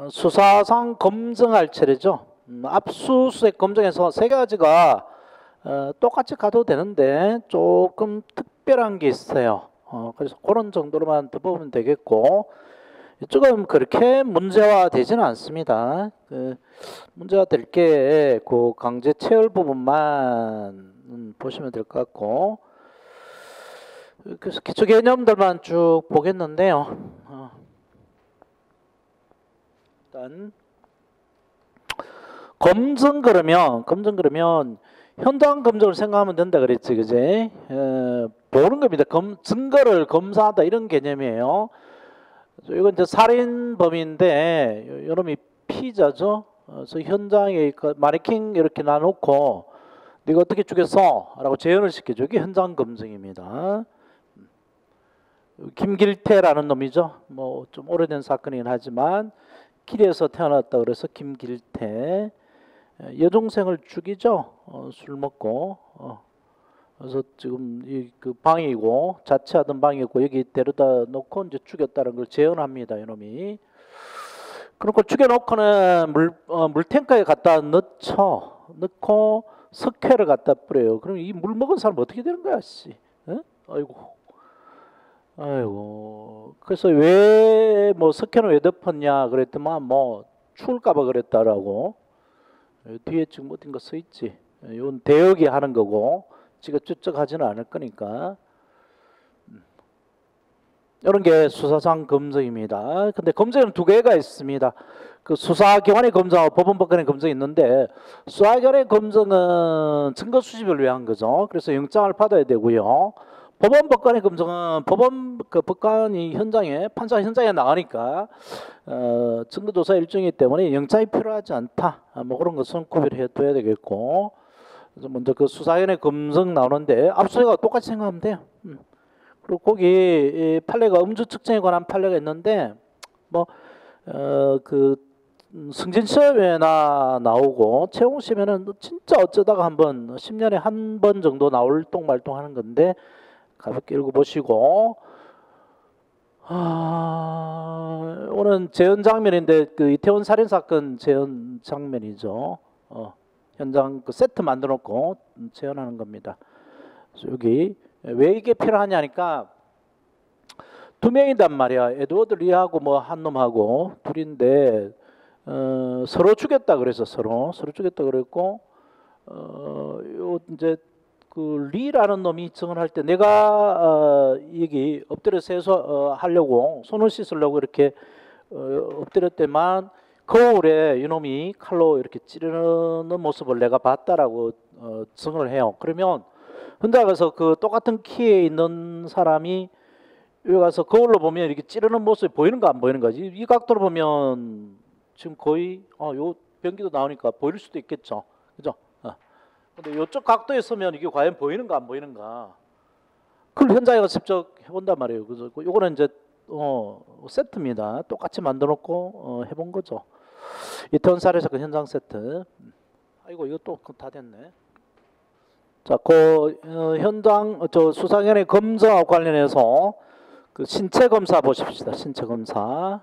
수사상 검증할 차례죠. 압수수색 검증에서 세 가지가 똑같이 가도 되는데 조금 특별한 게 있어요. 그래서 그런 정도로만 더 보면 되겠고, 이쪽은 그렇게 문제화 되지는 않습니다. 문제화 될 게 그 강제 체열 부분만 보시면 될 것 같고, 그래서 기초 개념들만 쭉 보겠는데요. 일단 검증 그러면 현장 검증을 생각하면 된다 그랬지, 그지? 보는 겁니다. 증거를 검사하다 이런 개념이에요. 이건 이제 살인범인데 이놈이 피의자죠. 그래서 현장에 마네킹 이렇게 놔놓고 네가 어떻게 죽였어? 라고 재현을 시켜줘. 이게 현장 검증입니다. 김길태라는 놈이죠. 뭐 좀 오래된 사건이긴 하지만 길에서 태어났다 그래서 김길태. 여동생을 죽이죠. 술 먹고. 그래서 지금 그 방이고 자취하던 방이고 여기 데려다 놓고 이제 죽였다는 걸 재현합니다. 이놈이. 그리고 죽여놓고는 물탱크에 갖다 넣고 석회를 갖다 뿌려요. 그럼 이 물 먹은 사람 어떻게 되는 거야, 씨? 에? 아이고. 그래서 왜 뭐 석회는 왜 덮었냐 그랬더만 뭐 추울까봐 그랬다라고. 뒤에 지금 어딘가 써 있지. 이건 대역이 하는 거고 지가 쭈쩍 하지는 않을 거니까. 이런 게 수사상 검증입니다. 근데 검증은 두 개가 있습니다. 그 수사기관의 검증하고 법원법관의 검증이 있는데, 수사기관의 검증은 증거 수집을 위한 거죠. 그래서 영장을 받아야 되고요. 법원법관의 검증은 법관이 판사 현장에 나가니까 증거조사 일정이기 때문에 영장이 필요하지 않다. 뭐 그런 것은 구별해 둬야 되겠고. 그래서 먼저 그 수사기관의 검증 나오는데 압수수색하고 똑같이 생각하면 돼요. 그리고 거기 판례가 음주 측정에 관한 판례가 있는데 그 승진 시험에나 나오고 채용 시험에는 진짜 어쩌다가 한번 10년에 한 번 정도 나올 똥말똥 하는 건데 가볍게 읽어보시고. 오늘 재현 장면인데 그 이태원 살인 사건 재현 장면이죠. 현장 그 세트 만들어 놓고 재현하는 겁니다. 그래서 여기 왜 이게 필요하냐니까 두 명이단 말이야. 에드워드 리하고 뭐 한 놈하고 둘인데 서로 죽였다 그래서 서로 죽였다 그랬고 요 이제 그 리라는 놈이 증언할 때 내가 여기 엎드려서 해서 하려고 손을 씻으려고 이렇게 엎드렸더만 거울에 이놈이 칼로 이렇게 찌르는 모습을 내가 봤다라고 증언을 해요. 그러면 혼자 가서 그 똑같은 키에 있는 사람이 여기 가서 거울로 보면 이렇게 찌르는 모습이 보이는 거 안 보이는 거지? 이 각도로 보면 지금 거의 요 변기도 나오니까 보일 수도 있겠죠, 그죠? 근데 이쪽 각도에 서면 이게 과연 보이는가 안 보이는가? 그걸 현장에 가서 직접 해본단 말이에요. 그래서 요거는 이제 세트입니다. 똑같이 만들어놓고 해본 거죠. 이태원 살해 사건 현장 세트. 아이고 이거 또 다 됐네. 자, 현장 수사기관의 검증과 관련해서 그 신체 검사 보십시다. 신체 검사.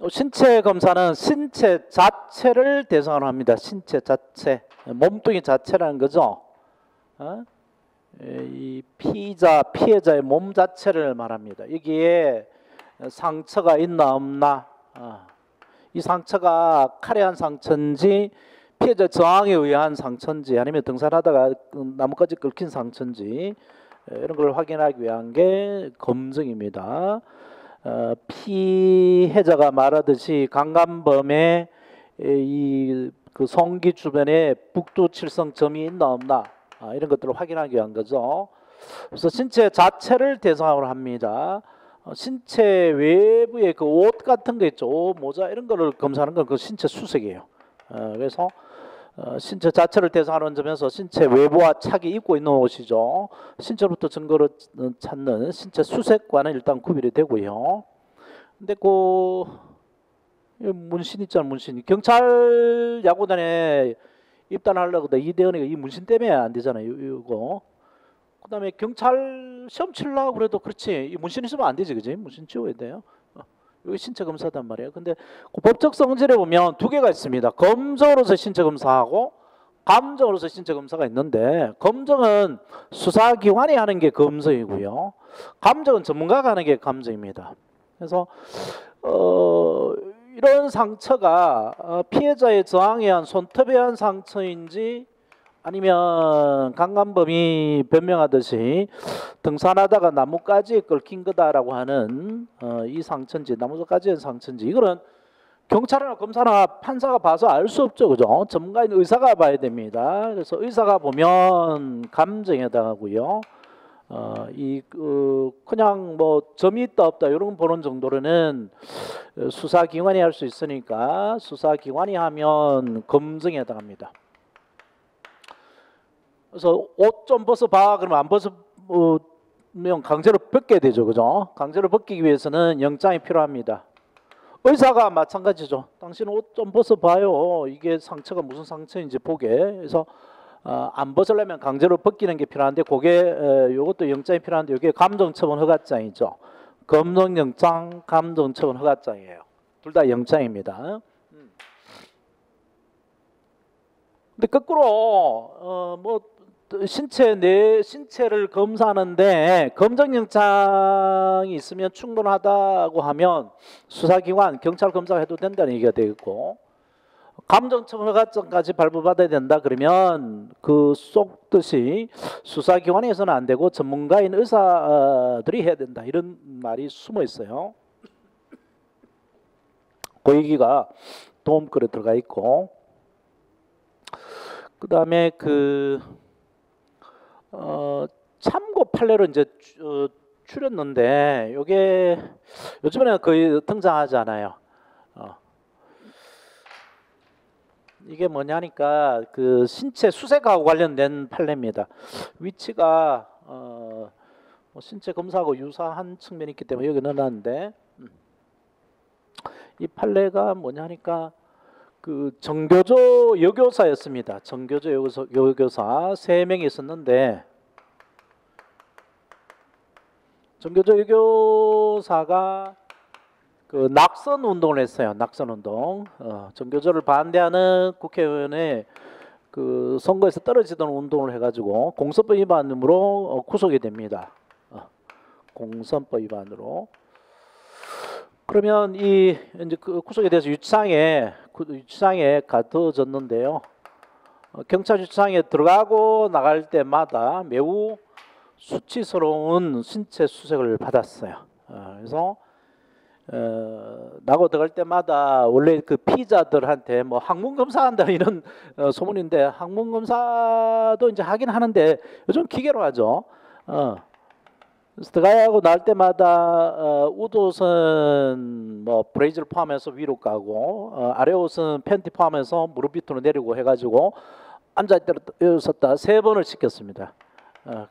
신체 검사는 신체 자체를 대상으로 합니다. 신체 자체, 몸뚱이 자체라는 거죠. 이 피해자의 몸 자체를 말합니다. 여기에 상처가 있나 없나, 이 상처가 칼에 상처인지 피해자 저항에 의한 상처인지 아니면 등산하다가 나뭇가지 긁힌 상처인지 이런 걸 확인하기 위한 게 검증입니다. 피해자가 말하듯이 강간범의 그 성기 주변에 북두칠성점이 있나 없나 이런 것들을 확인하기 위한 거죠. 그래서 신체 자체를 대상으로 합니다. 신체 외부에 그 옷 같은 거 있죠. 옷, 모자 이런 거를 검사하는 건 그 신체 수색이에요. 그래서 신체 자체를 대상으로 한 점에서 신체 외부와 착이 입고 있는 옷이죠. 신체로부터 증거를 찾는 신체 수색과는 일단 구별이 되고요. 근데 그 문신 있잖아, 문신. 경찰 야구단에 입단하려고 이대현이가 이 문신 때문에 안 되잖아요. 이거. 그다음에 경찰 시험 치려고 그래도 그렇지. 이 문신 있으면 안 되지, 그지? 문신 지워야 돼요. 여기 신체 검사단 말이에요. 근데 그 법적 성질에 보면 두 개가 있습니다. 검정으로서 신체 검사하고 감정으로서 신체 검사가 있는데, 검정은 수사기관이 하는 게 검정이고요. 감정은 전문가가 하는 게 감정입니다. 그래서 이런 상처가 피해자의 저항에 의한 손톱에 의한 상처인지 아니면 강간범이 변명하듯이 등산하다가 나뭇가지에 긁힌 거다라고 하는 이 상처인지 나뭇가지의 상처인지, 이거는 경찰이나 검사나 판사가 봐서 알 수 없죠, 그죠? 전문가인 의사가 봐야 됩니다. 그래서 의사가 보면 감정에 해당하고요. 그냥 뭐 점이 있다 없다 이런 거 보는 정도로는 수사기관이 할 수 있으니까 수사기관이 하면 검증에 해당합니다. 그래서 옷 좀 벗어봐 그러면 안 벗으면 강제로 벗게 되죠, 그죠? 강제로 벗기기 위해서는 영장이 필요합니다. 의사가 마찬가지죠. 당신 옷 좀 벗어봐요. 이게 상처가 무슨 상처인지 보게. 그래서 안 벗으려면 강제로 벗기는 게 필요한데, 그게 이것도 영장이 필요한데, 이게 감정처분 허가장이죠. 검정영장, 감정처분 허가장이에요. 둘 다 영장입니다. 근데 거꾸로 뭐 내 신체를 검사하는데 검정영장이 있으면 충분하다고 하면 수사기관, 경찰 검사가 해도 된다는 얘기가 되겠고, 감정처분 허가증까지 발부받아야 된다 그러면 그 쏙듯이 수사기관에서는 안 되고 전문가인 의사들이 해야 된다, 이런 말이 숨어 있어요. 그 얘기가 도움글에 들어가 있고, 그 다음에 참고 판례로 이제 추렸는데, 이게 요즘에는 거의 등장하지 않아요. 이게 뭐냐니까 그 신체 수색하고 관련된 판례입니다. 위치가 뭐 신체 검사하고 유사한 측면이 있기 때문에 여기 넣어놨는데, 이 판례가 뭐냐니까 그 정교조 여교사였습니다. 정교조 여교사 3명이 있었는데, 정교조 여교사가 그 낙선 운동을 했어요. 낙선 운동. 정교조를 반대하는 국회의원의 그 선거에서 떨어지던 운동을 해가지고 공선법 위반으로 구속이 됩니다. 공선법 위반으로. 그러면 이 이제 그 구속에 대해서 유치장에 가둬졌는데요. 경찰 유치장에 들어가고 나갈 때마다 매우 수치스러운 신체 수색을 받았어요. 그래서 나고 들어갈 때마다 원래 그 피의자들한테 뭐 항문 검사한다 이런 소문인데, 항문 검사도 이제 하긴 하는데 요즘 기계로 하죠. 그래서 들어가고 나올 때마다 우옷은 뭐 브레이즈를 포함해서 위로 까고 아래 옷은 팬티 포함해서 무릎 밑으로 내리고 해가지고 앉아있다 3번을 시켰습니다.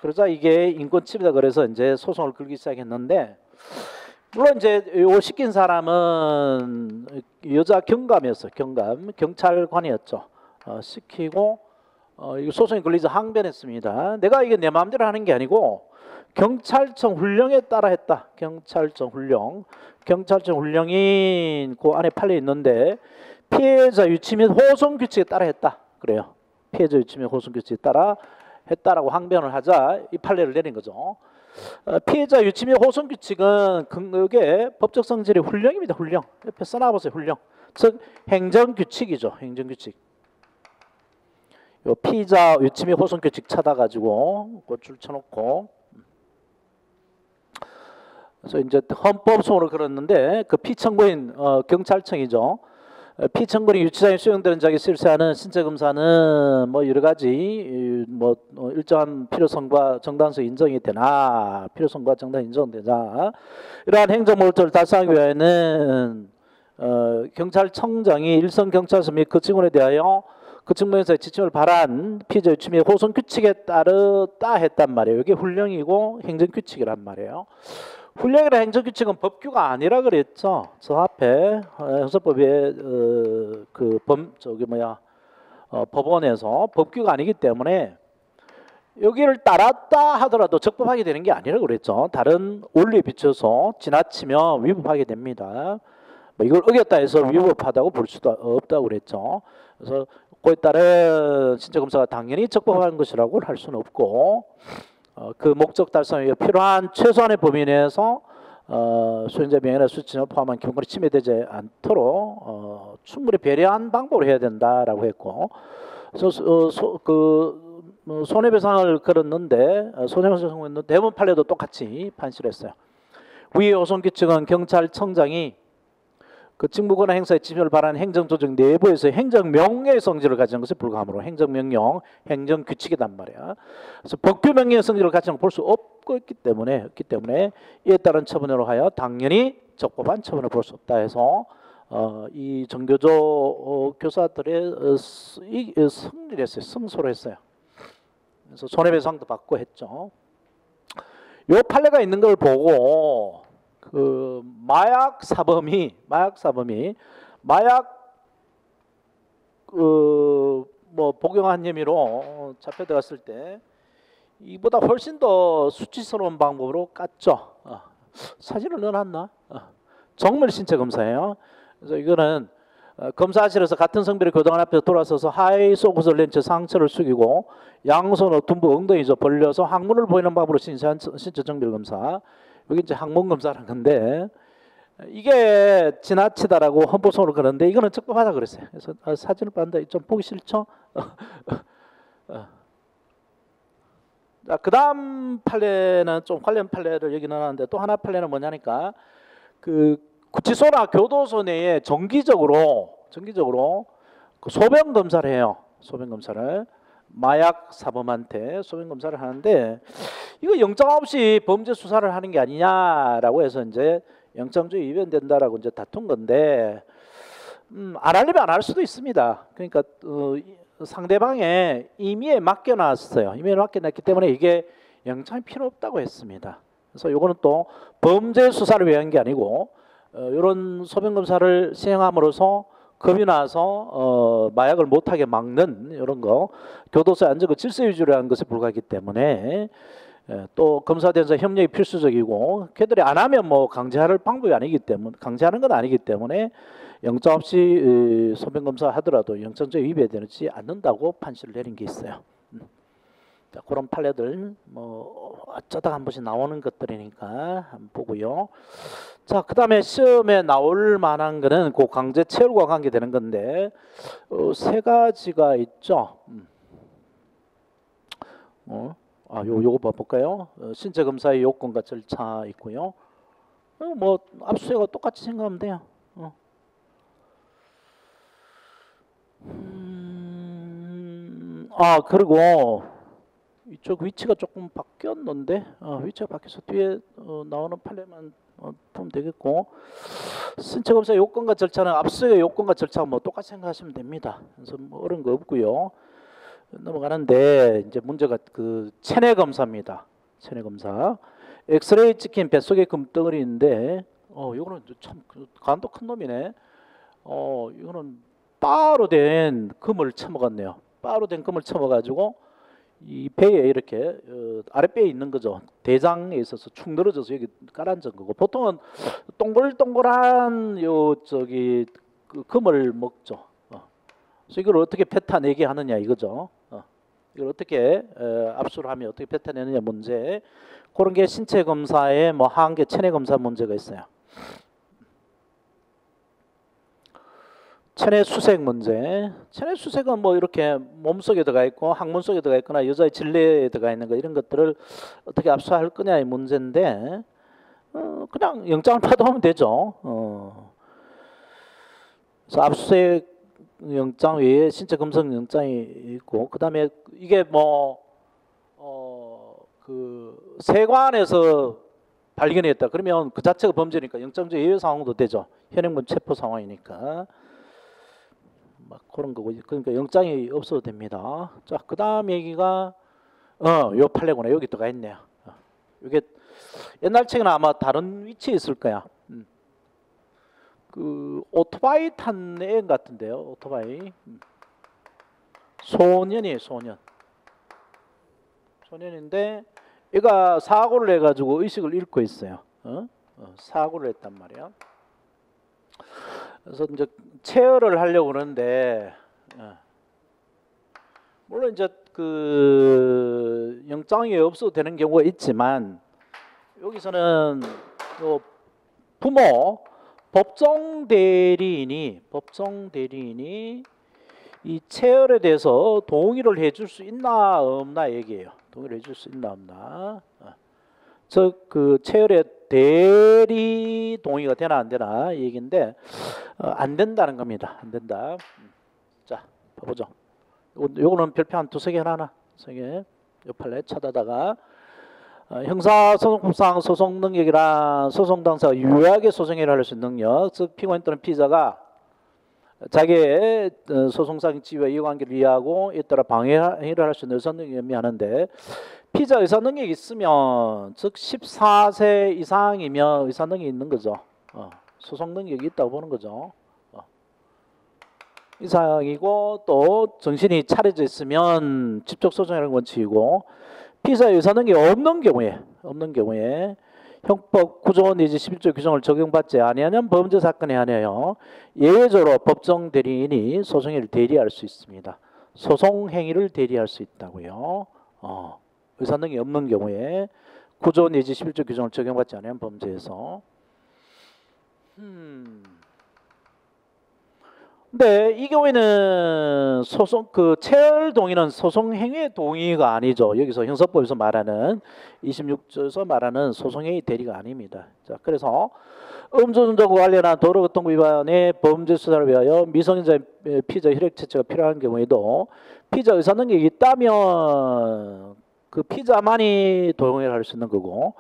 그러자 이게 인권 침해다 그래서 이제 소송을 걸기 시작했는데, 물론 이제 요 시킨 사람은 여자 경감이었어요. 경찰관이었죠. 시키고 이 소송이 걸리자 항변했습니다. 내가 이게 내 마음대로 하는 게 아니고 경찰청 훈령에 따라 했다. 경찰청 훈령이 그 안에 판례 있는데 피해자 유치 및 호송 규칙에 따라 했다. 그래요. 피해자 유치 및 호송 규칙에 따라 했다라고 항변을 하자 이 판례를 내린 거죠. 피해자 유치 및 호송 규칙은 이게 법적 성질의 훈령입니다. 훈령. 옆에 써놔보세요. 훈령. 즉 행정 규칙이죠. 행정 규칙. 요 피의자 유치 및 호송 규칙 찾아가지고 그 줄 쳐놓고, 그래서 이제 헌법소원을 걸었는데 그 피청구인 경찰청이죠. 피청구인 유치장에 수용되는 자에게 실시하는 신체 검사는 뭐 여러 가지 뭐 일정한 필요성과 정당성 인정이 되나, 필요성과 정당 인정되자 이러한 행정 목적을 달성하기 위해서는 경찰청장이 일선 경찰서 및 그 직원에 대하여 그 측면에서 지침을 발한 피해자 유치 및 호송 규칙에 따르다 했단 말이에요. 이게 훈령이고 행정 규칙이란 말이에요. 훈령이나 행정 규칙은 법규가 아니라 그랬죠. 저 앞에 형사법에 법원에서 법규가 아니기 때문에 여기를 따랐다 하더라도 적법하게 되는 게 아니라고 그랬죠. 다른 원리에 비춰서 지나치면 위법하게 됩니다. 뭐 이걸 어겼다 해서 위법하다고 볼 수도 없다고 그랬죠. 그래서 그에 따른 신체 검사가 당연히 적법한 것이라고 할 수는 없고 그 목적 달성에 필요한 최소한의 범위 내에서 수행자 명예나 수치를 포함한 기본권이 침해되지 않도록 충분히 배려한 방법을 해야 된다라고 했고, 그래서 손해배상을 걸었는데 손해배상을 대법원 판례도 똑같이 판시했어요. 위의 호송규칙은 경찰청장이 그 직무권한 행사의 지표를 발하는 행정조직 내부에서 행정명령의 성질을 가지는 것에 불과하므로 행정명령, 행정규칙이란 말이야. 그래서 법규명령의 성질을 가지는 걸 볼 수 없기 때문에 이에 따른 처분으로 하여 당연히 적법한 처분을 볼 수 없다 해서 이 정교조 교사들의 승리를 했어요. 승소를 했어요. 그래서 손해배상도 받고 했죠. 요 판례가 있는 걸 보고 그 마약 사범이 뭐 복용한 혐의로 잡혀 들어갔을 때 이보다 훨씬 더 수치스러운 방법으로 깠죠. 사진을 넣어놨나? 정밀 신체 검사예요. 그래서 이거는 검사실에서 같은 성별의 교도관 앞에서 돌아서서 하이 속옷을 낸 채 상체를 숙이고 양손 어tum부 엉덩이죠 벌려서 항문을 보이는 방법으로 신체 정밀 검사. 여기 이제 항문 검사라는 건데 이게 지나치다라고 헌법소원을 그러는데 이거는 적법하다 그랬어요. 그래서 사진을 봤는데 좀 보기 싫죠? 자, 그다음 판례는 좀 관련 판례를 여기 넣어놨는데 또 하나 판례는 뭐냐니까 그 구치소나 교도소 내에 정기적으로 그 소변 검사를 해요. 소변 검사를 마약 사범한테 소변 검사를 하는데 이거 영장 없이 범죄 수사를 하는 게 아니냐라고 해서 이제 영장주의 위반된다라고 이제 다툰 건데 안 하려면 안 할 수도 있습니다. 그러니까 상대방의 임의에 맡겨놨어요. 임의에 맡겨놨기 때문에 이게 영장이 필요 없다고 했습니다. 그래서 이거는 또 범죄 수사를 위한 게 아니고 이런 소변 검사를 시행함으로써 겁이 나서 마약을 못하게 막는 이런 거 교도소의 안전과 질서 유지를 하는 것에 불과하기 때문에 또 검사대행사 협력이 필수적이고 걔들이 안 하면 뭐 강제할 방법이 아니기 때문에 강제하는 건 아니기 때문에 영장 없이 소변 검사 하더라도 영장죄 위배되지 않는다고 판시를 내린 게 있어요. 자, 그런 판례들 뭐 어쩌다 한 번씩 나오는 것들이니까 한번 보고요. 자, 그다음에 시험에 나올 만한 거는 그 강제 체류과 관계되는 건데 세 가지가 있죠. 요거 봐볼까요? 신체 검사의 요건과 절차 있고요. 뭐 압수수색과 똑같이 생각하면 돼요. 그리고 이쪽 위치가 조금 바뀌었는데 위치가 바뀌어서 뒤에 나오는 판례만 보면 되겠고 신체 검사 요건과 절차는 압수수색의 요건과 절차가 뭐 똑같이 생각하시면 됩니다. 그래서 뭐 어려운 거 없고요. 넘어가는데 이제 문제가 그 체내 검사입니다. 체내 검사. 엑스레이 찍힌 뱃속의 금덩어리인데 이거는 참 간도 큰 놈이네. 이거는 바로 된 금을 쳐먹었네요. 바로 된 금을 쳐먹어가지고 이 배에 이렇게 아랫배에 있는 거죠. 대장에 있어서 축 늘어져서 여기 깔아앉은 거고 보통은 동글동글한 그 금을 먹죠. 그래서 이걸 어떻게 뱉어내게 하느냐 이거죠. 이걸 어떻게 압수를 하면 어떻게 뱉어내느냐 문제. 그런 게 신체 검사에 뭐 한계 체내 검사 문제가 있어요. 체내 수색 문제. 체내 수색은 뭐 이렇게 몸속에 들어가 있고 항문 속에 들어가 있거나 여자의 질내에 들어가 있는 거 이런 것들을 어떻게 압수할 거냐의 문제인데 그냥 영장을 받아오면 되죠. 그래서 압수수색 영장 외에 신체 검사 영장이 있고 그다음에 이게 뭐 그 세관에서 발견했다 그러면 그 자체가 범죄니까 영장적 예외 상황도 되죠. 현행범 체포 상황이니까 막 그런 거고 그러니까 영장이 없어도 됩니다. 자, 그다음 얘기가 요 판례구나. 여기 들어가 있네요. 이게 옛날 책에는 아마 다른 위치에 있을 거야. 그 오토바이 탄 애 같은데요. 오토바이 소년이에요. 소년. 소년인데 얘가 사고를 해가지고 의식을 잃고 있어요. 사고를 했단 말이야. 그래서 이제 체열을 하려고 그러는데 물론 이제 그 영장이 없어도 되는 경우가 있지만 여기서는 부모 법정 대리인이 이 체열에 대해서 동의를 해줄 수 있나 없나 얘기예요. 동의를 해줄 수 있나 없나. 즉 그 체열의 대리 동의가 되나 안 되나 얘기인데 안 된다는 겁니다. 안 된다. 자, 봐보죠. 요거는 별표 한 두세 개 하나, 세 개. 요 판례 찾아다가 형사소송법상 소송 능력이란 소송 당사가 유효하게 소송을 할 수 있는 능력, 즉 피고인 또는 피의자가 자기의 소송상 지위와 이해관계를 이해하고 이에 따라 방해를 할 수 있는 의사능력을 의미하는데 피의자 의사능력이 있으면 즉 14세 이상이면 의사능력이 있는 거죠. 소송 능력이 있다고 보는 거죠. 이상이고 또 정신이 차려져 있으면 직접소송이라는 원칙이고 피의자의 의사능력이 없는 경우에 형법 9조 내지 11조 규정을 적용받지 아니하면 범죄 사건에 한하여 예외적으로 법정 대리인이 소송행위를 대리할 수 있습니다. 소송 행위를 대리할 수 있다고요. 의사능력이 없는 경우에 9조 내지 11조 규정을 적용받지 않으면 범죄에서. 근데 이 경우에는 소송 그 체열 동의는 소송 행위의 동의가 아니죠. 여기서 형사법에서 말하는 26조에서 말하는 소송 행위 대리가 아닙니다. 자, 그래서 음주운전과 관련한 도로교통법 위반의 범죄 수사를 위하여 미성년자 피의자 혈액 채취가 필요한 경우에도 피의자 의사 능력이 있다면 그 피의자만이 동의를 할 수 있는 거고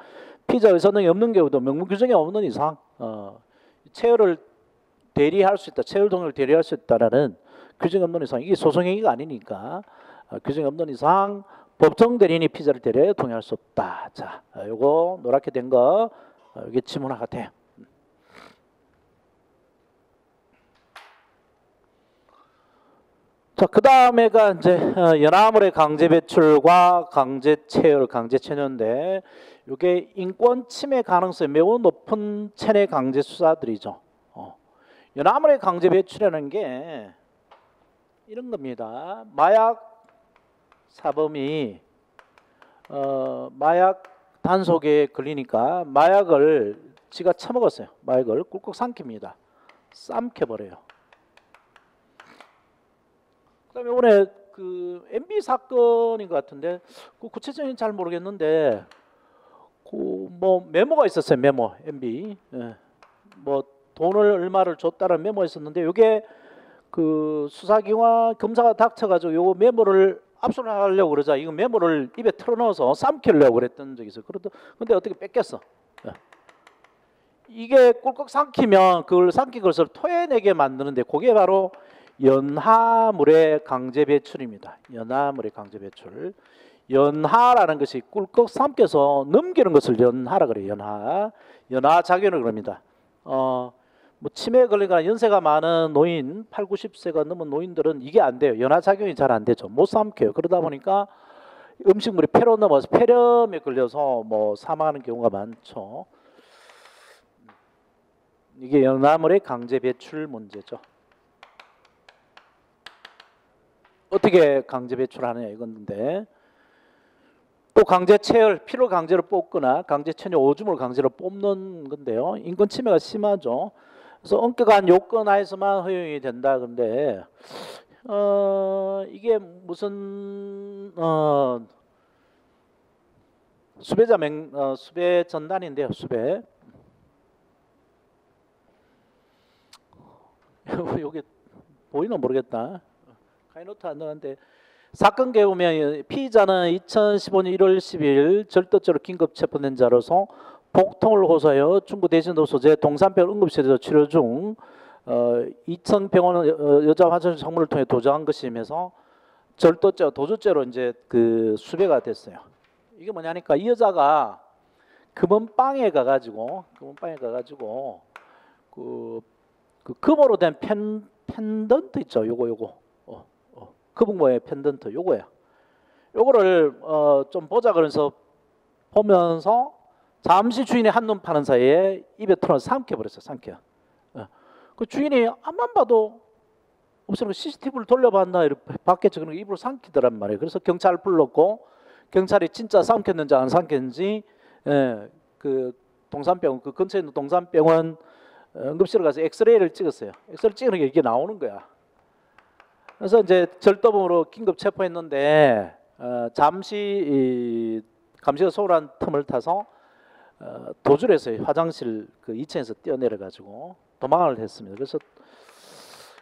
피의자 의사 능력이 없는 경우도 명문 규정이 없는 이상 체열을 대리할 수 있다. 체열 동의를 대리할 수 있다라는 규정이 없는 이상 이게 소송행위가 아니니까 규정이 없는 이상 법정 대리인이 피의자를 대리하여 동의할 수 없다. 자, 요거 노랗게 된 거 이게 지문 하나 돼요. 자, 그 다음에가 이제 연화물의 강제 배출과 강제 체열, 강제 체류인데 이게 인권 침해 가능성이 매우 높은 체내 강제 수사들이죠. 연화물의 강제 배출이라는 게 이런 겁니다. 마약 사범이 마약 단속에 걸리니까 마약을 지가 처먹었어요. 마약을 꿀꺽 삼킵니다. 삼켜버려요. 그다음에 이번에 그 MB 사건인 것 같은데 그 구체적인 잘 모르겠는데 그 뭐 메모가 있었어요. 메모 MB 뭐 돈을 얼마를 줬다는 메모가 있었는데 이게 그 수사기관 검사가 닥쳐가지고 요 메모를 압수를 하려고 그러자 이거 메모를 입에 털어넣어서 삼키려고 그랬던 적이 있어요. 근데 어떻게 뺏겼어? 이게 꿀꺽 삼키면 그걸 삼킨 것을 토해내게 만드는데 그게 바로 연하물의 강제 배출입니다. 연하물의 강제 배출. 연하라는 것이 꿀꺽 삼켜서 넘기는 것을 연하라 그래요. 연하 작용을 그럽니다. 뭐 치매에 걸리거나 연세가 많은 노인, 8, 90세가 넘은 노인들은 이게 안 돼요. 연하 작용이 잘 안 되죠. 못 삼켜요. 그러다 보니까 음식물이 폐로 넘어서 폐렴에 걸려서 뭐 사망하는 경우가 많죠. 이게 연화물의 강제 배출 문제죠. 어떻게 강제 배출하느냐 이건데 또 강제 체열, 피를 강제로 뽑거나 강제 체류 오줌을 강제로 뽑는 건데요. 인권 침해가 심하죠. 그래서 엄격한 요건 하에서만 허용이 된다. 근데 이게 무슨 수배 전단인데요. 수배. 여기 보이나 모르겠다. 카이노트 안 나왔는데 사건 개보면 피의자는 2015년 1월 10일 절도죄로 긴급 체포된 자로서 복통을 호소하여 중구 대신도소재 동산병원 응급실에서 치료 중 이천병원 여자 화장실 성문을 통해 도주한 것이면서 절도죄와 도주죄로 이제 그 수배가 됐어요. 이게 뭐냐니까 이 여자가 금은방에 가가지고 그 금으로 된 펜던트 있죠. 요거 거북 모의 펜던트 요거야. 요거를 좀 보자 그래서 보면서 잠시 주인이 한눈 파는 사이에 입에 털어서 삼켜버렸어요. 삼켜. 그 주인이 앞만 봐도 없으니까 CCTV를 돌려봤나 이렇게 봤겠죠. 그러니까 입으로 삼키더란 말이에요. 그래서 경찰 불렀고 경찰이 진짜 삼켰는지 안 삼켰는지 그 동산병원 그 근처에 있는 동산병원 응급실에 가서 엑스레이를 찍었어요. 엑스레이 찍으니까 이게 나오는 거야. 그래서 이제 절도범으로 긴급 체포했는데 잠시 감시가 소홀한 틈을 타서 도주를 했어요. 화장실 그 2층에서 뛰어내려 가지고 도망을 했습니다. 그래서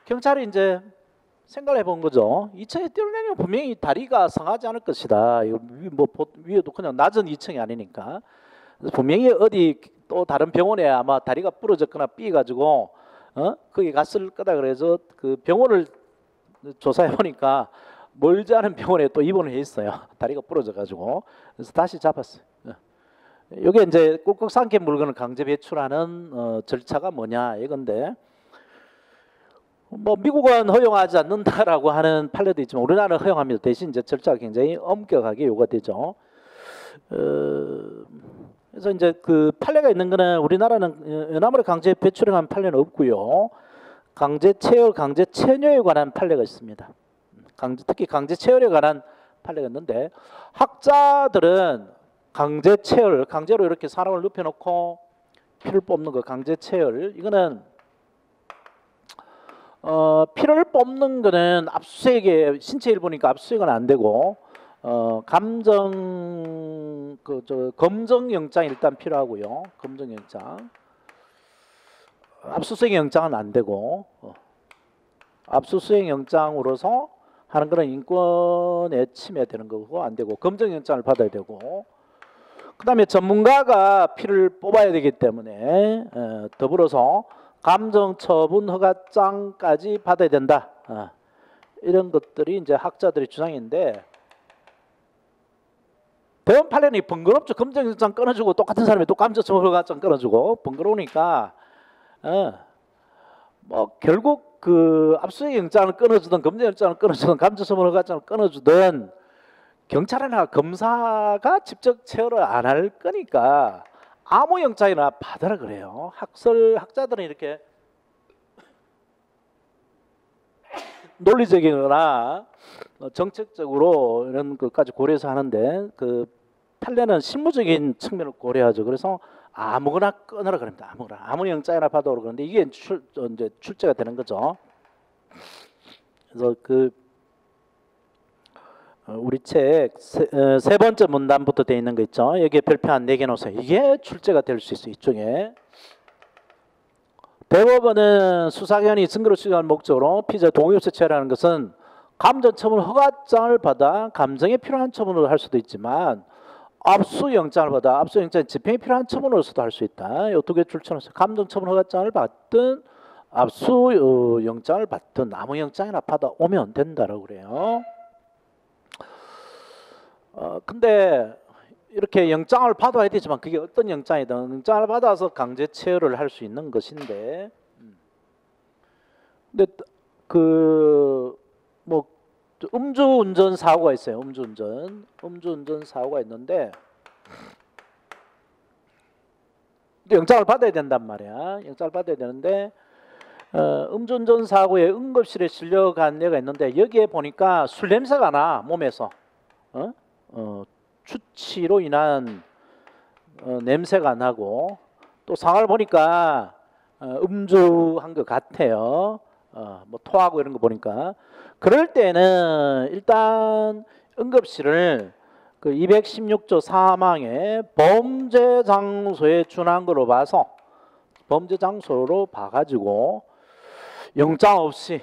경찰이 이제 생각을 해본 거죠. 2층에 뛰어내리면 분명히 다리가 성하지 않을 것이다. 이거 뭐 위에도 그냥 낮은 2층이 아니니까 분명히 어디 또 다른 병원에 아마 다리가 부러졌거나 삐가지고 거기 갔을 거다. 그래서 그 병원을 조사해 보니까 멀지 않은 병원에 또 입원을 했어요. 다리가 부러져 가지고. 그래서 다시 잡았어요. 이게 이제 꿀꺽 삼킨 물건을 강제 배출하는 절차가 뭐냐 이건데, 뭐 미국은 허용하지 않는다라고 하는 판례도 있지만 우리나라는 허용합니다. 대신 이제 절차가 굉장히 엄격하게 요구되죠. 그래서 이제 그 판례가 있는 거는 우리나라는 연합물의 강제 배출에 관한 판례는 없고요. 강제 체열, 강제 체류에 관한 판례가 있습니다. 특히 강제 체열에 관한 판례가 있는데, 학자들은 강제 체열, 강제로 이렇게 사람을 눕혀놓고 피를 뽑는 거 강제 체열, 이거는 피를 뽑는 거는 압수수색에 신체 일부니까 압수수색은 안 되고 검정 영장이 일단 필요하고요. 검정 영장. 압수수색 영장은 안 되고 압수수색 영장으로서 하는 거는 인권에 침해되는 거고 안 되고 검정 영장을 받아야 되고, 그다음에 전문가가 피를 뽑아야 되기 때문에 더불어서 감정처분 허가장까지 받아야 된다. 이런 것들이 이제 학자들의 주장인데, 대원 판례는 번거롭죠. 검정영장 끊어주고 똑같은 사람이 또 감정처분 허가장 끊어주고 번거로우니까 뭐 결국 그 압수수색 영장을 끊어주든 검정영장을 끊어주든 감정처분 허가장을 끊어주든 경찰이나 검사가 직접 체열을 안 할 거니까 아무 영장이나 받아라 그래요. 학자들은 이렇게 논리적이거나 정책적으로 이런 것까지 고려해서 하는데, 그 판례는 실무적인 측면을 고려하죠. 그래서 아무거나 끊으라 그럽니다. 아무 영장이나 받아오라 그러는데 이게 이제 출제가 되는 거죠. 그래서 그 우리 책 세 번째 문단부터 되어 있는 거 있죠. 여기에 별표 한 4개 놓으세요. 이게 출제가 될 수 있어요. 이쪽에. 대법원은 수사기관이 증거를 추적할 목적으로 피의자 동의 없이 체열하는 것은 감정처분 허가장을 받아 감정에 필요한 처분으로 할 수도 있지만 압수영장을 받아 압수영장 집행에 필요한 처분으로서도 할 수 있다. 이 두 개 출처는 감정처분 허가장을 받든 압수영장을 받든 아무 영장이나 받아오면 된다라고 그래요. 근데 이렇게 영장을 받아야 되지만 그게 어떤 영장이든 영장을 받아서 강제 체열을 할 수 있는 것인데, 근데 그 뭐 음주운전 사고가 있어요. 음주운전 사고가 있는데 영장을 받아야 된단 말이야. 영장을 받아야 되는데 음주운전 사고에 응급실에 실려간 애가 있는데 여기에 보니까 술 냄새가 나 몸에서. 추치로 인한 냄새가 나고 또 상황을 보니까 음주한 것 같아요. 뭐 토하고 이런 거 보니까. 그럴 때는 일단 응급실을 그 216조 사망의 범죄 장소에 준한 거로 봐서 범죄 장소로 봐가지고 영장 없이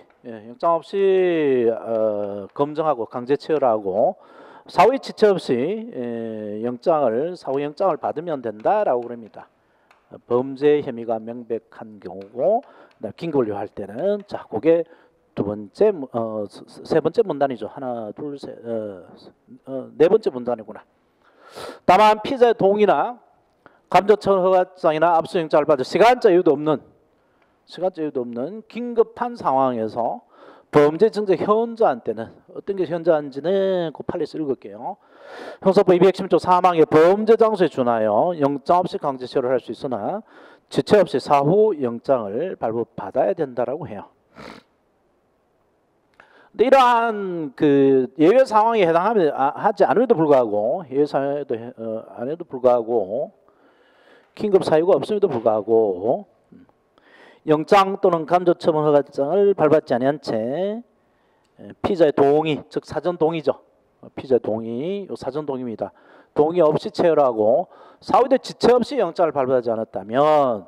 검정하고 강제 체열하고 사후의 지체 없이 사후 영장을 받으면 된다라고 그럽니다. 범죄 혐의가 명백한 경우고, 긴급을 요할 때는 자, 그게 세 번째 문단이죠. 하나, 둘, 셋, 네 번째 문단이구나. 다만 피의자의 동의나 감정처분 허가장이나 압수영장을 받을 시간적 이유도 없는 긴급한 상황에서 범죄 증거 현저한 때는 어떤 게 현저한지는 그 판례에서 읽을게요. 형사법 210조 사망의 범죄 장소에 준하여 영장 없이 강제 체류를 할 수 있으나 지체 없이 사후 영장을 발부받아야 된다라고 해요. 근데 이러한 그 예외 상황에 해당하지 않음에도 불구하고 예외 상황에도 안에도 불구하고 긴급 사유가 없음에도 불구하고 영장 또는 감조처분 허가장을 발부받지 아니한 채 피의자의 동의, 즉 사전 동의죠. 피의자의 동의, 사전 동의입니다. 동의 없이 체류하고 사후에 지체 없이 영장을 발부하지 않았다면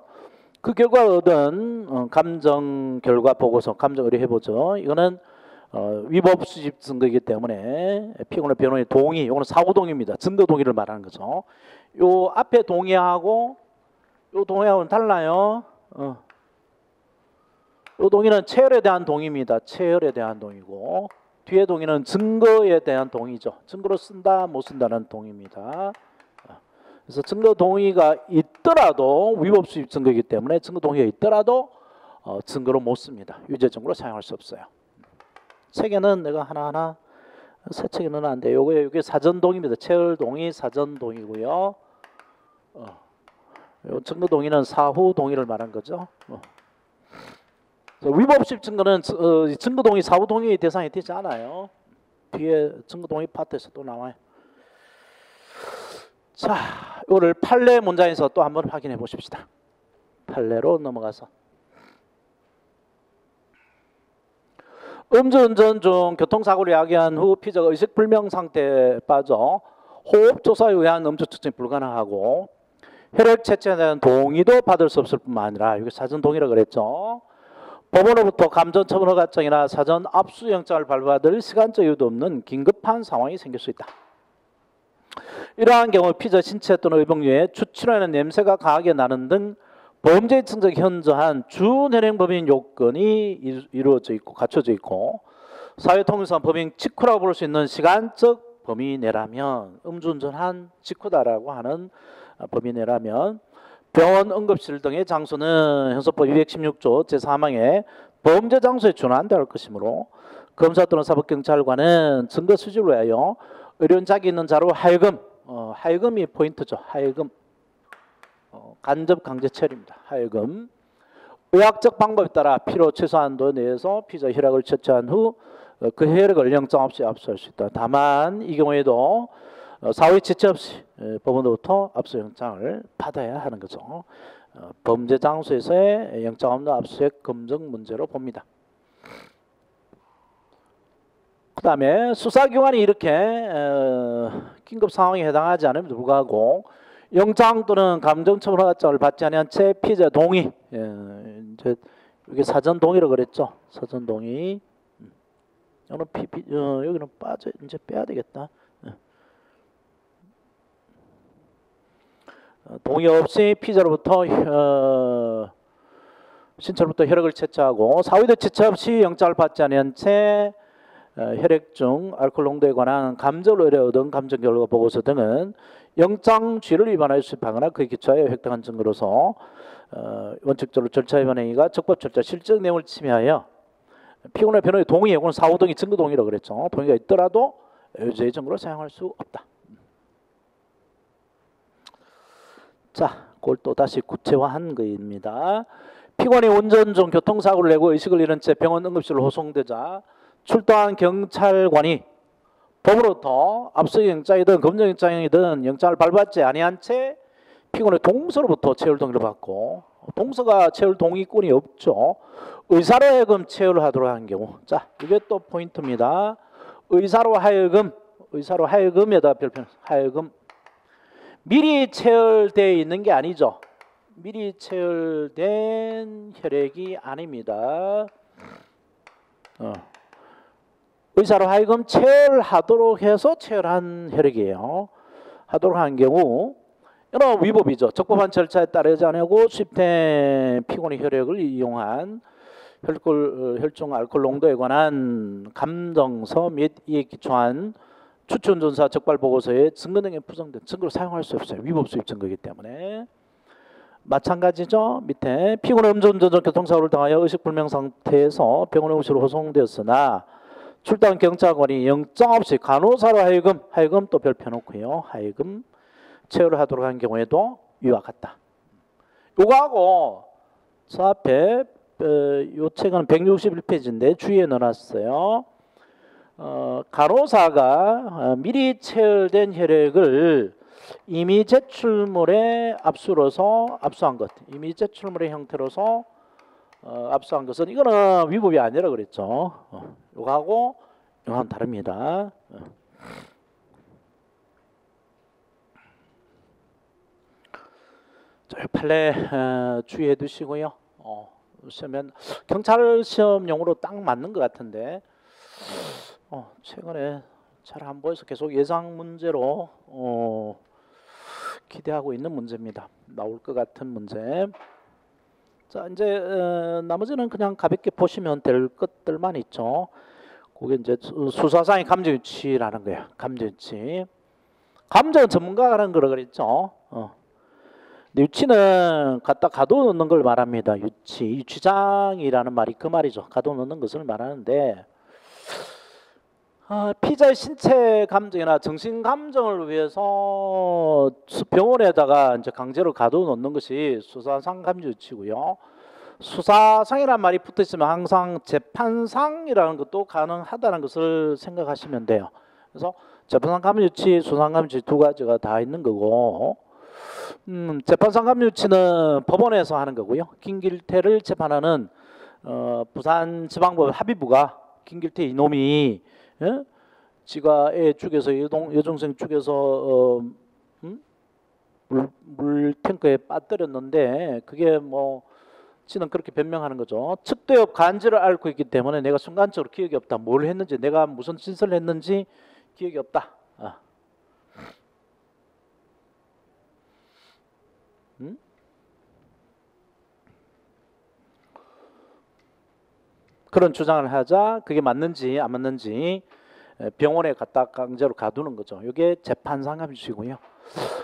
그 결과 얻은 감정 결과 보고서, 감정 의뢰 해보죠. 이거는 위법 수집 증거이기 때문에 피고인의 변호인의 동의, 이거는 사후 동의입니다. 증거 동의를 말하는 거죠. 요 앞에 동의하고 요 동의하고는 달라요. 요 동의는 체열에 대한 동의입니다. 체열에 대한 동의고 뒤에 동의는 증거에 대한 동의죠. 증거로 쓴다, 못 쓴다는 동의입니다. 그래서 증거 동의가 있더라도 위법 수집 증거이기 때문에 증거 동의가 있더라도 증거로 못 씁니다. 유죄 증거로 사용할 수 없어요. 책에는 내가 하나하나 새 책에는 안 돼요. 요게 사전 동의입니다. 체열 동의, 사전 동의고요. 요 증거 동의는 사후 동의를 말한 거죠. 위법 수집 증거는 증거 동의, 사후 동의 대상이 되지 않아요. 뒤에 증거 동의 파트에서 또 나와요. 자, 이거를 판례 문장에서 또 한번 확인해 보십시다. 판례로 넘어가서 음주운전 중 교통사고를 야기한 후 피의자가 의식불명 상태에 빠져 호흡조사에 의한 음주 측정이 불가능하고 혈액 채취에 대한 동의도 받을 수 없을 뿐만 아니라 이게 사전 동의라고 그랬죠. 법원으로부터 감정처분 허가증이나 사전 압수영장을 발부받을 시간적 여유도 없는 긴급한 상황이 생길 수 있다. 이러한 경우 피의자 신체 또는 의복류에 추출하는 냄새가 강하게 나는 등 범죄 증적 현저한 준현행법인 요건이 이루어져 있고 갖춰져 있고 사회통일상 법인 직후라고 볼 수 있는 시간적 범위 내라면 음주운전한 직후다라고 하는 범위 내라면 병원, 응급실 등의 장소는 형사법 216조 제4항에 범죄 장소에 준한다 할 것이므로 검사 또는 사법경찰관은 증거 수집을 위하여 의료원 자기 있는 자로 하여금 하여금이 포인트죠. 하여금 간접 강제 체류입니다. 하여금 의학적 방법에 따라 필요 최소한도 내에서 피의자 혈액을 채취한 후 그 혈액을 영장 없이 압수할 수 있다. 다만 이 경우에도 사후에 지체 없이 법원으로부터 압수영장을 받아야 하는 거죠. 범죄 장소에서의 영장 없는 압수수색 검증 문제로 봅니다. 그 다음에 수사기관이 이렇게 긴급 상황에 해당하지 않음에도 불구하고 영장 또는 감정처분 허가증을 받지 않은 채 피의자 동의, 이제 이게 사전 동의라고 그랬죠. 사전 동의. 여기는 빠져 이제 빼야 되겠다. 동의 없이 피의자로부터 신체로부터 혈액을 채취하고 사후에도 지체 없이 영장을 받지 않은 채 혈액 중 알코올 농도에 관한 감정을 의뢰 얻은 감정 결과 보고서 등은 영장 주의를 위반하여 수집하거나 그에 기초하여 획득한 증거로서 원칙적으로 절차 위반 행위가 적법 절차 실적 내용을 침해하여 피고인의 변호의 동의, 혹은 사후 동의, 증거 동의라고 그랬죠. 동의가 있더라도 유죄의 증거로 사용할 수 없다. 자, 그걸 또 다시 구체화한 거입니다. 피고인이 운전 중 교통사고를 내고 의식을 잃은 채 병원 응급실로 호송되자 출동한 경찰관이 법으로부터 압수영장이든 검정영장이든 영장을 발부받지 아니한 채 피고인의 동서로부터 체열 동의를 받고 동서가 체열 동의권이 없죠. 의사로 하여금 체열을 하도록 하는 경우, 자 이게 또 포인트입니다. 의사로 하여금에다 별표 하여금 미리 체열되어 있는 게 아니죠. 미리 체열된 혈액이 아닙니다. 의사로 하여금 체열하도록 해서 체열한 혈액이에요. 하도록 한 경우 이런 위법이죠. 적법한 절차에 따르지 않고 수입된 피고인의 혈액을 이용한 혈중 알코올 농도에 관한 감정서 및 이에 기초한 추천조사 적발 보고서에 증거 등에 부정된 증거를 사용할 수 없어요. 위법 수입 증거이기 때문에 마찬가지죠. 밑에 피고는 음주운전 교통사고를 당하여 의식불명 상태에서 병원에 응시로 호송되었으나 출당 경찰관이 영장 없이 간호사로 하여금 또 별표 놓고요. 하여금 체열을 하도록 한 경우에도 이와 같다. 요거하고 저 앞에 요 책은 161페이지인데 주의해 넣어놨어요. 간호사가 미리 체열된 혈액을 이미 제출물에 압수한 것, 이미 제출물의 형태로서 압수한 것은 이거는 위법이 아니라 그랬죠. 요거하고 요거는 다릅니다. 저 판례 주의해 두시고요. 시험은 경찰 시험용으로 딱 맞는 것 같은데 최근에 잘 안 보여서 계속 예상 문제로 기대하고 있는 문제입니다. 나올 것 같은 문제. 자, 이제 나머지는 그냥 가볍게 보시면 될 것들만 있죠. 그게 이제 수사상의 감정 유치라는 거예요. 감정 유치. 감정 전문가가 하는 거라 그랬죠. 유치는 갖다 가둬놓는 걸 말합니다. 유치장이라는 말이 그 말이죠. 가둬놓는 것을 말하는데 피자의 신체 감정이나 정신 감정을 위해서 병원에다가 이제 강제로 가둬놓는 것이 수사상 감정 유치고요. 수사상이라는 말이 붙어 있으면 항상 재판상이라는 것도 가능하다는 것을 생각하시면 돼요. 그래서 재판상 감정 유치, 수사상 감정 유치 두 가지가 다 있는 거고, 재판상 감정 유치는 법원에서 하는 거고요. 김길태를 재판하는 부산지방법 합의부가 김길태 이놈이 지가 애 쪽에서 여중생 쪽에서 물 탱크에 빠뜨렸는데 그게 뭐 지는 그렇게 변명하는 거죠. 측도엽 간지를 앓고 있기 때문에 내가 순간적으로 기억이 없다. 뭘 했는지 내가 무슨 짓을 했는지 기억이 없다. 그런 주장을 하자 그게 맞는지 안 맞는지 병원에 갖다 강제로 가두는 거죠. 이게 재판상 감정 유치고요.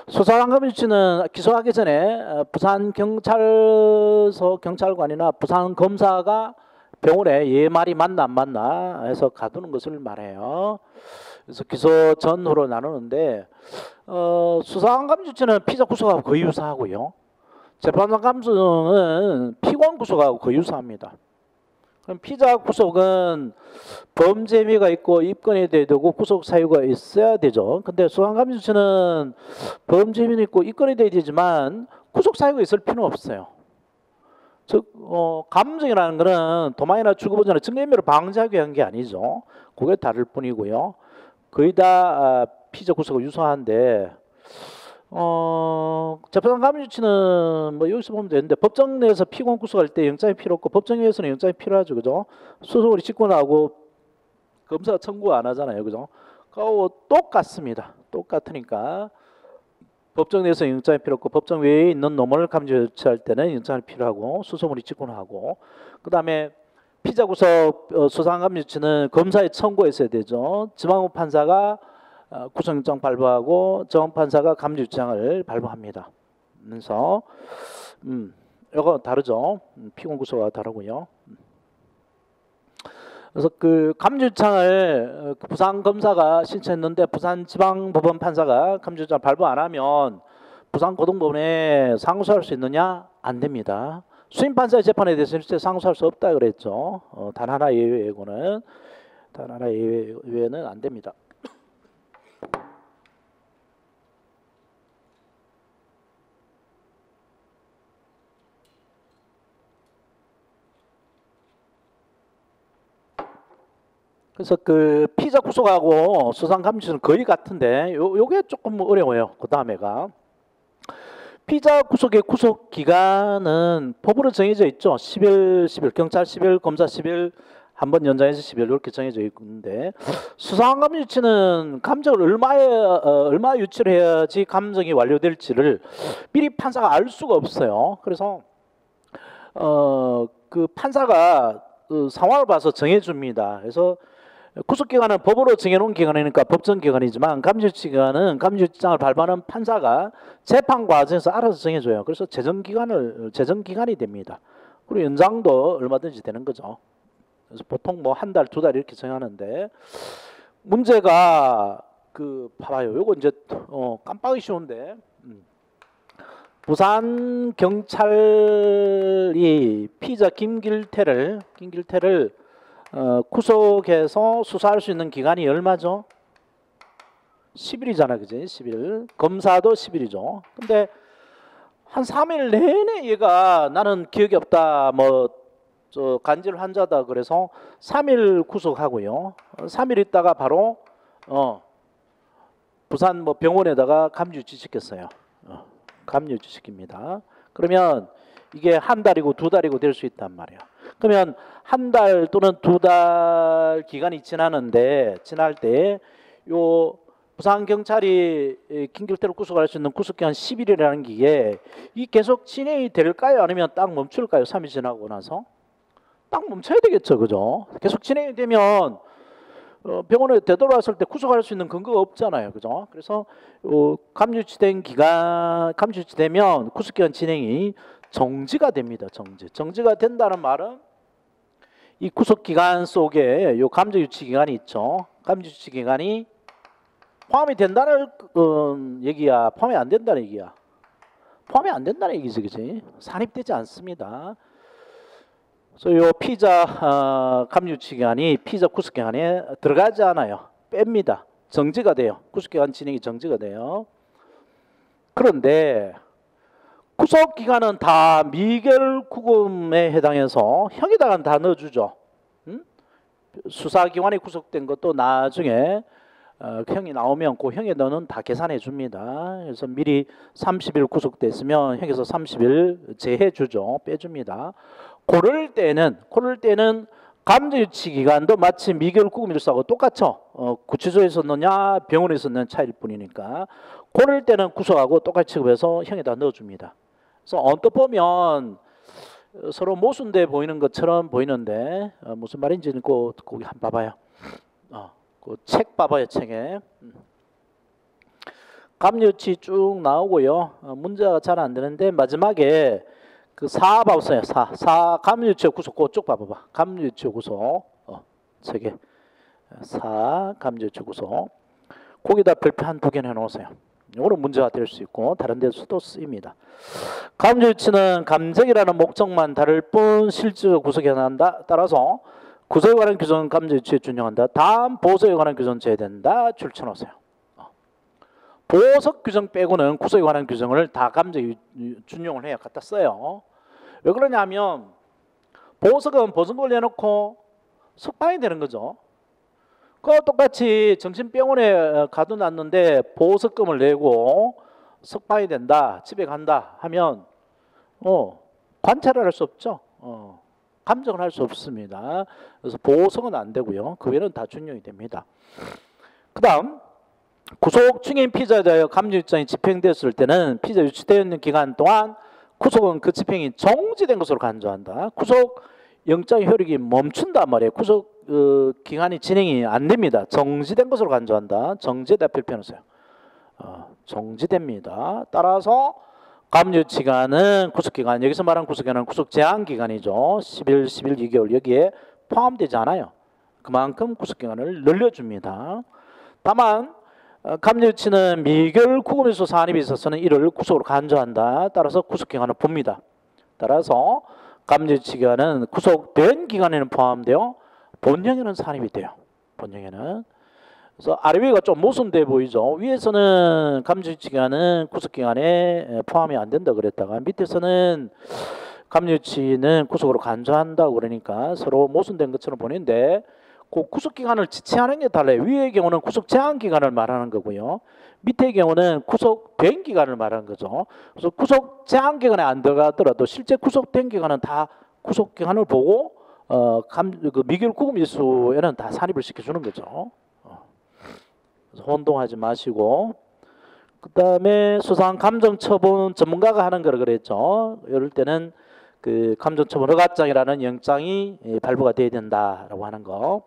수사상 감정 유치는 기소하기 전에 부산 경찰서 경찰관이나 부산 검사가 병원에 얘 말이 맞나 안 맞나 해서 가두는 것을 말해요. 그래서 기소 전후로 나누는데 수사상 감정 유치는 피자 구속하고 거의 유사하고요. 재판상 감정은 피고인 구속하고 거의 유사합니다. 그럼 피자 구속은 범죄 혐의가 있고 입건이 돼야 되고 구속 사유가 있어야 되죠. 근데 수사상 감정 유치는 범죄 혐의는 있고 입건이 돼야 되지만 구속 사유가 있을 필요는 없어요. 즉 감정이라는 것은 도망이나 주거보전이나 증거인멸을 방지하기 위한 게 아니죠. 그게 다를 뿐이고요. 거의 다 피자 구속과 유사한데 재판상 감정 유치는 뭐 여기서 보면 되는데 법정 내에서 피고인 구속할 때 영장이 필요 없고 법정에서는 영장이 필요하죠, 그죠? 수소물이 찍고 나고 검사가 청구 안 하잖아요, 그죠? 그거 똑같습니다. 똑같으니까 법정 내에서 영장이 필요 없고 법정 외에 있는 놈을 감정 유치할 때는 영장이 필요하고 수소물이 찍고 나고 그 다음에 피자 구속 수사상 감정 유치는 검사의 청구가 있어야 되죠. 지방법 판사가 구속영장 발부하고 정판사가 감정 유치장을 발부합니다. 그래서 이거 다르죠. 피고인 구속과 다르고요. 그래서 그 감정 유치장을 부산 검사가 신청했는데 부산 지방법원 판사가 감정 유치장 발부 안 하면 부산 고등법원에 상소할 수 있느냐? 안 됩니다. 수임 판사의 재판에 대해서 실제 상소할 수 없다 그랬죠. 단 하나 예외는 안 됩니다. 그래서 그 피자 구속하고 수사상 감정은 거의 같은데 요게 조금 어려워요. 그 다음에가 피자 구속의 구속 기간은 법으로 정해져 있죠. 10일 경찰 10일 검사 10일 한 번 연장해서 10일 이렇게 정해져 있는데 수사상 감정 유치는 감정을 얼마 유치를 해야지 감정이 완료될지를 미리 판사가 알 수가 없어요. 그래서 그 판사가 그 상황을 봐서 정해줍니다. 그래서 구속기관은 법으로 정해놓은 기관이니까 법정기관이지만 감시유치기관은 감시유치장을 발부하는 판사가 재판 과정에서 알아서 정해줘요. 그래서 재정기관이 됩니다. 그리고 연장도 얼마든지 되는 거죠. 그래서 보통 뭐 한 달, 두 달 이렇게 정하는데 문제가 봐봐요. 요거 이제 깜빡이 쉬운데 부산 경찰이 피의자 김길태를 구속해서 수사할 수 있는 기간이 얼마죠? 10일이잖아, 그지? 10일. 검사도 10일이죠. 근데 한 3일 내내 얘가 나는 기억이 없다, 간질 환자다 그래서 3일 구속하고요. 3일 있다가 바로 부산 병원에다가 감유치 시켰어요. 감유치 시킵니다. 그러면 이게 한 달이고 두 달이고 될 수 있단 말이야. 그러면 한 달 또는 두 달 기간이 지날 때 요 부산 경찰이 김길태를 구속할 수 있는 구속기간 10일이라는 게 이 계속 진행이 될까요? 아니면 딱 멈출까요? 3일 지나고 나서 딱 멈춰야 되겠죠, 그죠? 계속 진행이 되면 병원에 되돌아왔을 때 구속할 수 있는 근거가 없잖아요, 그죠? 그래서 감유치되면 구속기간 진행이 정지가 됩니다. 정지가 된다는 말은 이 구속기간 속에 요 감정유치기간이 있죠. 감정유치기간이 포함이 된다는 얘기야, 포함이 안 된다는 얘기야. 포함이 안 된다는 얘기지, 그지? 산입되지 않습니다. 그래서 요 피의자 감유치기간이 피의자 구속기간에 들어가지 않아요. 뺍니다. 정지가 돼요. 구속기간 진행이 정지가 돼요. 그런데 구속기간은 다 미결구금에 해당해서 형에다가 다 넣어주죠. 수사기관이 구속된 것도 나중에 형이 나오면 그 형에 넣는 다 계산해 줍니다. 그래서 미리 30일 구속됐으면 형에서 30일 제해 주죠. 빼줍니다. 그럴 때는 감정유치 기간도 마치 미결구금일수하고 똑같죠. 구치소에서 넣냐 병원에서 넣는 차이일 뿐이니까 그럴 때는 구속하고 똑같이 취급해서 형에다 넣어줍니다. 그래서 언뜻 보면 서로 모순돼 보이는 것처럼 보이는데 무슨 말인지는 거기 한번 봐봐요. 그 책 봐봐요, 책에. 감유치 쭉 나오고요. 문제가 잘 안 되는데 마지막에 그 4 봐보세요. 4 감유치 구속 그쪽 봐봐봐. 감유치 구속 책에 4 감유치 구속 거기다 별표 한 2개 해놓으세요. 이거는 문제가 될 수 있고 다른 데서도 쓰입니다. 감유치는 감정이라는 목적만 다를 뿐 실질적 구속이 한다. 따라서 구속에 관한 규정은 감정유치에 준용한다. 다음 보석에 관한 규정 제외된다. 줄쳐놓으세요. 보석 규정 빼고는 구속에 관한 규정을 다 감정에 준용을 해야 갖다 써요. 왜 그러냐면 보석은 보증금을 내놓고 석방이 되는 거죠. 그거 똑같이 정신병원에 가둬놨는데 보석금을 내고 석방이 된다, 집에 간다 하면 관찰을 할 수 없죠. 감정을 할 수 없습니다. 그래서 보석은 안 되고요. 그 외에는 다 준용이 됩니다. 그 다음 구속 중인 피의자에 대하여 감유유치장이 집행되었을 때는 피의자 유치되어 있는 기간 동안 구속은 그 집행이 정지된 것으로 간주한다. 구속 영장의 효력이 멈춘단 말이에요. 구속 기간이 진행이 안 됩니다. 정지된 것으로 간주한다. 정지에다 별표해놓으세요. 정지됩니다. 따라서 감유치기간은 구속기간, 여기서 말하는 구속기간은 구속제한기간이죠. 10일, 11, 2개월 여기에 포함되지 않아요. 그만큼 구속기간을 늘려줍니다. 다만 감유치는 미결구금에서 산입에 있어서는 이를 구속으로 간주한다. 따라서 구속기간을 봅니다. 따라서 감유치기간은 구속된 기간에는 포함되어 본형에는 산입이 돼요. 본형에는. 그래서 아래 위가 좀 모순돼 보이죠. 위에서는 감유치기간은 구속기간에 포함이 안 된다 그랬다가 밑에서는 감유치는 구속으로 간주한다고 그러니까 서로 모순된 것처럼 보이는데 그 구속기간을 지체하는 게 달라요. 위의 경우는 구속제한기간을 말하는 거고요. 밑의 경우는 구속된 기간을 말하는 거죠. 그래서 구속제한기간에 안 들어가더라도 실제 구속된 기간은 다 구속기간을 보고 그 미결구금 일수에는 다 산입을 시켜주는 거죠. 혼동하지 마시고 그 다음에 수상 감정처분 전문가가 하는 거라 그랬죠. 이럴 때는 그 감정처분 허가장이라는 영장이 발부가 돼야 된다라고 하는 거.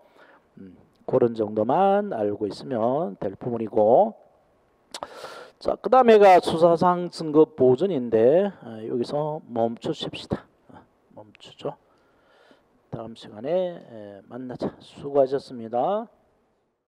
그런 정도만 알고 있으면 될 부분이고, 자, 그 다음에가 수사상 증거 보존인데 여기서 멈추십시다. 멈추죠. 다음 시간에 만나자. 수고하셨습니다.